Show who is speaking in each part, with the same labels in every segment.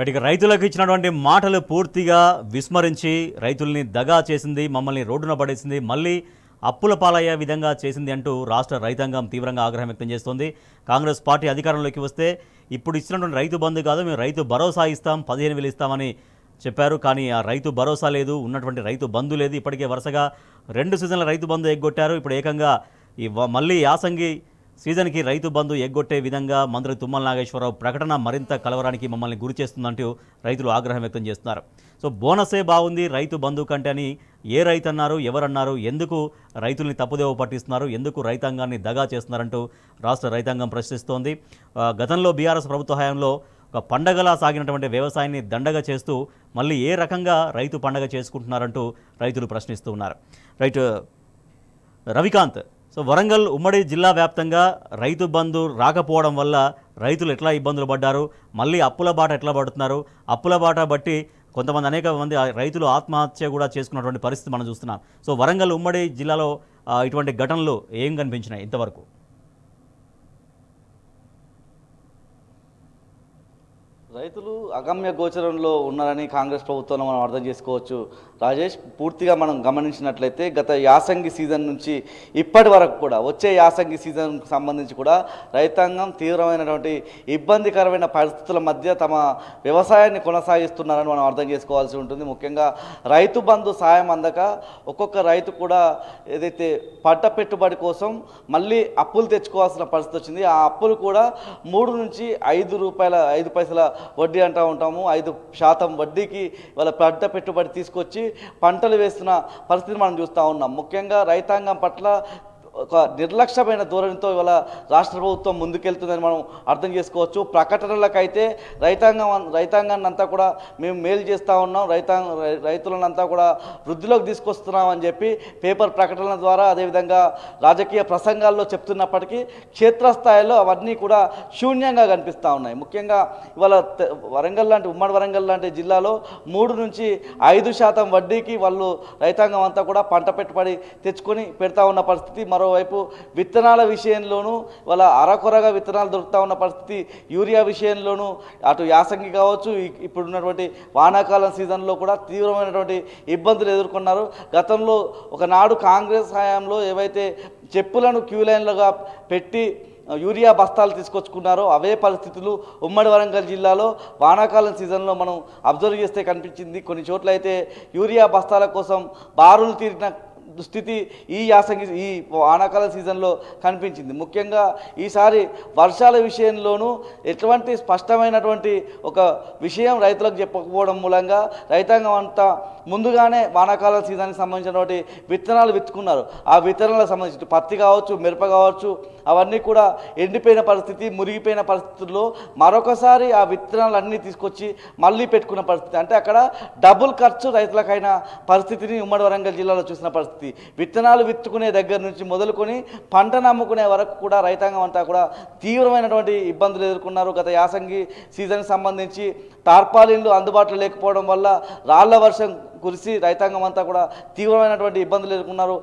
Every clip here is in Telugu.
Speaker 1: ఇక రైతులకు ఇచ్చినటువంటి మాటలు పూర్తిగా విస్మరించి రైతుల్ని దగా చేసింది, మమ్మల్ని రోడ్డున పడేసింది, మళ్ళీ అప్పుల పాలయ్యే విధంగా చేసింది అంటూ రాష్ట్ర రైతాంగం తీవ్రంగా ఆగ్రహం వ్యక్తం చేస్తోంది. కాంగ్రెస్ పార్టీ అధికారంలోకి వస్తే ఇప్పుడు ఇచ్చినటువంటి రైతు బంధు కాదు, మేము రైతు భరోసా ఇస్తాం, 15,000 ఇస్తామని చెప్పారు. కానీ ఆ రైతు భరోసా లేదు, ఉన్నటువంటి రైతు బంధు లేదు. ఇప్పటికే వరుసగా 2 సీజన్ల రైతు బంధు ఎగ్గొట్టారు. ఇప్పుడు ఏకంగా మళ్ళీ యాసంగి సీజన్కి రైతు బంధు ఎగ్గొట్టే విధంగా మంత్రి తుమ్మల నాగేశ్వరరావు ప్రకటన మరింత కలవరానికి మమ్మల్ని గురి చేస్తుందంటూ రైతులు ఆగ్రహం వ్యక్తం చేస్తున్నారు. సో బోనసే బాగుంది రైతు బంధు కంటే అని ఏ రైతు అన్నారు, ఎవరన్నారు, ఎందుకు రైతుల్ని తప్పుదేవ పట్టిస్తున్నారు, ఎందుకు రైతాంగాన్ని దగా చేస్తున్నారంటూ రాష్ట్ర రైతాంగం ప్రశ్నిస్తోంది. గతంలో బీఆర్ఎస్ ప్రభుత్వ హయాంలో ఒక పండగలా సాగినటువంటి వ్యవసాయాన్ని దండగా చేస్తూ మళ్ళీ ఏ రకంగా రైతు పండగ చేసుకుంటున్నారంటూ రైతులు ప్రశ్నిస్తూ ఉన్నారు. రైట్ రవికాంత్, సో వరంగల్ ఉమ్మడి జిల్లా వ్యాప్తంగా రైతు బంధు రాకపోవడం వల్ల రైతులు ఎట్లా ఇబ్బందులు పడ్డారు, మళ్ళీ అప్పుల బాట ఎట్లా పడుతున్నారు, అప్పుల బాట బట్టి కొంతమంది అనేక మంది రైతులు ఆత్మహత్య కూడా చేసుకున్నటువంటి పరిస్థితి మనం చూస్తున్నాం. సో వరంగల్ ఉమ్మడి జిల్లాలో ఇటువంటి ఘటనలు ఏం కనిపించినాయి ఇంతవరకు?
Speaker 2: రైతులు అగమ్య గోచరంలో ఉన్నారని కాంగ్రెస్ ప్రభుత్వంలో మనం అర్థం చేసుకోవచ్చు. రాజేష్, పూర్తిగా మనం గమనించినట్లయితే గత యాసంగి సీజన్ నుంచి ఇప్పటి వరకు కూడా వచ్చే యాసంగి సీజన్కు సంబంధించి కూడా రైతాంగం తీవ్రమైనటువంటి ఇబ్బందికరమైన పరిస్థితుల మధ్య తమ వ్యవసాయాన్ని కొనసాగిస్తున్నారని మనం అర్థం చేసుకోవాల్సి ఉంటుంది. ముఖ్యంగా రైతు బంధు సాయం అందక ఒక్కొక్క రైతు కూడా ఏదైతే పంట పెట్టుబడి కోసం మళ్ళీ అప్పులు తెచ్చుకోవాల్సిన పరిస్థితి వచ్చింది. ఆ అప్పులు కూడా 3 నుంచి 5 పైసల వడ్డీ అంటూ ఉంటాము. 5% వడ్డీకి వాళ్ళ పంట పెట్టుబడి తీసుకొచ్చి పంటలు వేస్తున్న పరిస్థితిని మనం చూస్తూ ఉన్నాం. ముఖ్యంగా రైతాంగం పట్ల ఒక నిర్లక్ష్యమైన ధోరణితో ఇవాళ రాష్ట్ర ప్రభుత్వం ముందుకెళ్తుందని మనం అర్థం చేసుకోవచ్చు. ప్రకటనలకైతే రైతాంగాన్ని అంతా కూడా మేము మేలు చేస్తూ ఉన్నాం, రైతులనంతా కూడా వృద్ధిలోకి తీసుకొస్తున్నామని చెప్పి పేపర్ ప్రకటనల ద్వారా అదేవిధంగా రాజకీయ ప్రసంగాల్లో చెప్తున్నప్పటికీ క్షేత్రస్థాయిలో అవన్నీ కూడా శూన్యంగా కనిపిస్తూ ఉన్నాయి. ముఖ్యంగా ఇవాళ ఉమ్మడి వరంగల్ లాంటి జిల్లాలో 3 నుంచి 5% వడ్డీకి వాళ్ళు రైతాంగం అంతా కూడా పంట పెట్టుబడి తెచ్చుకొని పెడతా ఉన్న పరిస్థితి. మరోవైపు విత్తనాల విషయంలోనూ వాళ్ళ అరకొరగా విత్తనాలు దొరుకుతూ ఉన్న పరిస్థితి. యూరియా విషయంలోనూ అటు యాసంగి కావచ్చు, ఇప్పుడున్నటువంటి వానాకాలం సీజన్లో కూడా తీవ్రమైనటువంటి ఇబ్బందులు ఎదుర్కొన్నారు. గతంలో ఒకనాడు కాంగ్రెస్ హయాంలో ఏవైతే చెప్పులను క్యూ లైన్లుగా పెట్టి యూరియా బస్తాలు తీసుకొచ్చుకున్నారో అవే పరిస్థితులు ఉమ్మడి వరంగల్ జిల్లాలో వానాకాలం సీజన్లో మనం అబ్జర్వ్ చేస్తే కనిపించింది. కొన్ని చోట్ల అయితే యూరియా బస్తాల కోసం బారులు తీరిన దుస్థితి ఈ వానాకాల సీజన్లో కనిపించింది. ముఖ్యంగా ఈసారి వర్షాల విషయంలోనూ ఎటువంటి స్పష్టమైనటువంటి ఒక విషయం రైతులకు చెప్పకపోవడం మూలంగా రైతాంగం అంతా ముందుగానే వానాకాల సీజన్కి సంబంధించినటువంటి విత్తనాలు విత్తుకున్నారు. ఆ విత్తనాలకు సంబంధించి పత్తి కావచ్చు, మిరప కావచ్చు, అవన్నీ కూడా ఎండిపోయిన పరిస్థితి, మురిగిపోయిన పరిస్థితుల్లో మరొకసారి ఆ విత్తనాలు అన్నీ తీసుకొచ్చి మళ్ళీ పెట్టుకున్న పరిస్థితి. అంటే అక్కడ డబుల్ ఖర్చు రైతులకైన పరిస్థితిని ఉమ్మడి వరంగల్ జిల్లాలో చూసిన పరిస్థితి. విత్తనాలు విత్తుకునే దగ్గర నుంచి మొదలుకొని పంటను అమ్ముకునే వరకు కూడా రైతాంగం అంతా కూడా తీవ్రమైనటువంటి ఇబ్బందులు ఎదుర్కొన్నారు. గత యాసంగి సీజన్కి సంబంధించి టార్పాలిన్లు అందుబాటులో లేకపోవడం వల్ల రాళ్ల వర్షం కురిసి రైతాంగం అంతా కూడా తీవ్రమైనటువంటి ఇబ్బందులు ఎదుర్కొన్నారు.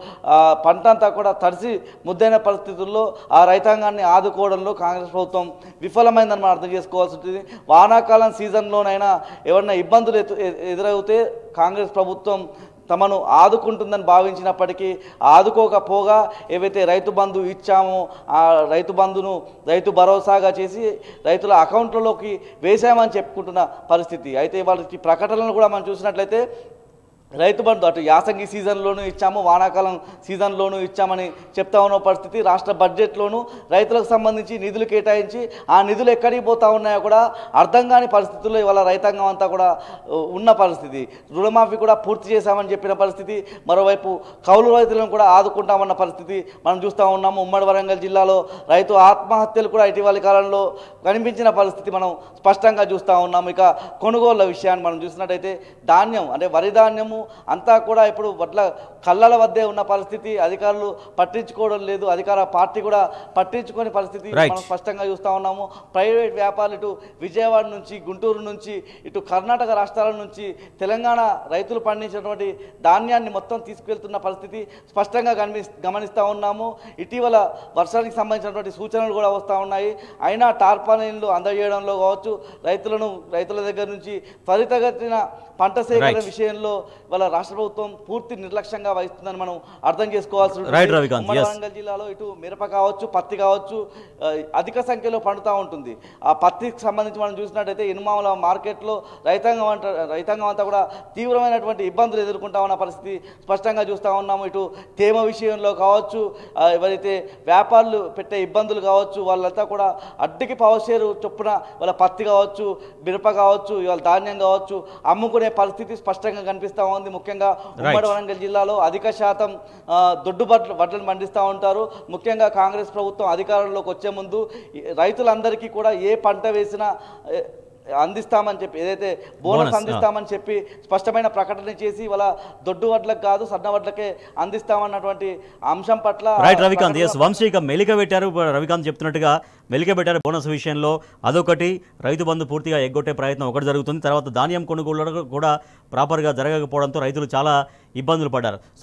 Speaker 2: పంట అంతా కూడా తడిసి ముద్దైన పరిస్థితుల్లో ఆ రైతాంగాన్ని ఆదుకోవడంలో కాంగ్రెస్ ప్రభుత్వం విఫలమైందని మనం అర్థం చేసుకోవాల్సి ఉంటుంది. వానాకాలం సీజన్లోనైనా ఏమన్నా ఇబ్బందులు ఎదురవుతే కాంగ్రెస్ ప్రభుత్వం తమను ఆదుకుంటుందని భావించినప్పటికీ ఆదుకోకపోగా ఏవైతే రైతు బంధు ఇచ్చామో ఆ రైతు బంధును రైతు భరోసాగా చేసి రైతుల అకౌంట్లలోకి వేసామని చెప్పుకుంటున్న పరిస్థితి. అయితే వాళ్ళకి ప్రకటనలు కూడా మనం చూసినట్లయితే రైతు బంధు అటు యాసంగి సీజన్లోనూ ఇచ్చాము, వానాకాలం సీజన్లోనూ ఇచ్చామని చెప్తా ఉన్న పరిస్థితి. రాష్ట్ర బడ్జెట్లోనూ రైతులకు సంబంధించి నిధులు కేటాయించి ఆ నిధులు ఎక్కడికి పోతా ఉన్నాయో కూడా అర్థం కాని పరిస్థితుల్లో ఇవాళ రైతాంగం అంతా కూడా ఉన్న పరిస్థితి. రుణమాఫీ కూడా పూర్తి చేశామని చెప్పిన పరిస్థితి, మరోవైపు కౌలు రైతులను కూడా ఆదుకుంటామన్న పరిస్థితి మనం చూస్తూ ఉన్నాము. ఉమ్మడి వరంగల్ జిల్లాలో రైతు ఆత్మహత్యలు కూడా ఇటీవలి కాలంలో కనిపించిన పరిస్థితి మనం స్పష్టంగా చూస్తూ ఉన్నాము. ఇక కొనుగోళ్ల విషయాన్ని మనం చూసినట్టయితే ధాన్యం అంటే వరి ధాన్యము అంతా కూడా ఇప్పుడు వడ్ల కళ్ళల వద్దే ఉన్న పరిస్థితి, అధికారులు పట్టించుకోవడం లేదు, అధికార పార్టీ కూడా పట్టించుకోని పరిస్థితి మనం స్పష్టంగా చూస్తూ ఉన్నాము. ప్రైవేట్ వ్యాపారులు ఇటు విజయవాడ నుంచి, గుంటూరు నుంచి, ఇటు కర్ణాటక రాష్ట్రాల నుంచి తెలంగాణ రైతులు పండించినటువంటి ధాన్యాన్ని మొత్తం తీసుకువెళ్తున్న పరిస్థితి స్పష్టంగా గమనిస్తూ ఉన్నాము. ఇటీవల వర్షానికి సంబంధించినటువంటి సూచనలు కూడా వస్తూ ఉన్నాయి. అయినా టార్పాలిన్లు అందజేయడంలో కావచ్చు, రైతుల దగ్గర నుంచి త్వరితగతిన పంట సేకరణ విషయంలో వాళ్ళ రాష్ట్ర ప్రభుత్వం పూర్తి నిర్లక్ష్యంగా వహిస్తుందని మనం అర్థం చేసుకోవాల్సి ఉంటుంది. ఉమ్మడి వరంగల్ జిల్లాలో ఇటు మిరప కావచ్చు, పత్తి కావచ్చు అధిక సంఖ్యలో పండుతూ ఉంటుంది. ఆ పత్తికి సంబంధించి మనం చూసినట్టయితే ఇనుమాల మార్కెట్లో రైతాంగం అంతా కూడా తీవ్రమైనటువంటి ఇబ్బందులు ఎదుర్కొంటా ఉన్న పరిస్థితి స్పష్టంగా చూస్తూ ఉన్నాము. ఇటు తేమ విషయంలో కావచ్చు, ఎవరైతే వ్యాపారులు పెట్టే ఇబ్బందులు కావచ్చు, వాళ్ళంతా కూడా అడ్డికి పావుషేరు చొప్పున వాళ్ళ పత్తి కావచ్చు, మిరప కావచ్చు, వాళ్ళ ధాన్యం కావచ్చు అమ్ముకునే పరిస్థితి స్పష్టంగా కనిపిస్తూ ఉంది. ముఖ్యంగా ఉమ్మడి వరంగల్ జిల్లాలో అధిక శాతం దొడ్డు వడ్లను పండిస్తూ ఉంటారు. ముఖ్యంగా కాంగ్రెస్ ప్రభుత్వం అధికారంలోకి వచ్చే ముందు రైతులందరికీ కూడా ఏ పంట వేసినా అందిస్తామని చెప్పి, ఏదైతే బోనస్ అందిస్తామని చెప్పి స్పష్టమైన ప్రకటన చేసి వాళ్ళ దొడ్డు వడ్లకు కాదు సన్న వడ్లకే అందిస్తామన్నటువంటి అంశం పట్ల
Speaker 1: రవికాంత్ వంశీక మెలిక పెట్టారు. రవికాంత్ చెప్తున్నట్టుగా మెలిక పెట్టారు బోనస్ విషయంలో. అదొకటి, రైతు బంధు పూర్తిగా ఎగ్గొట్టే ప్రయత్నం ఒకటి జరుగుతుంది. తర్వాత ధాన్యం కొనుగోలు కూడా ప్రాపర్గా జరగకపోవడంతో రైతులు చాలా ఇబ్బందులు పడ్డారు. సో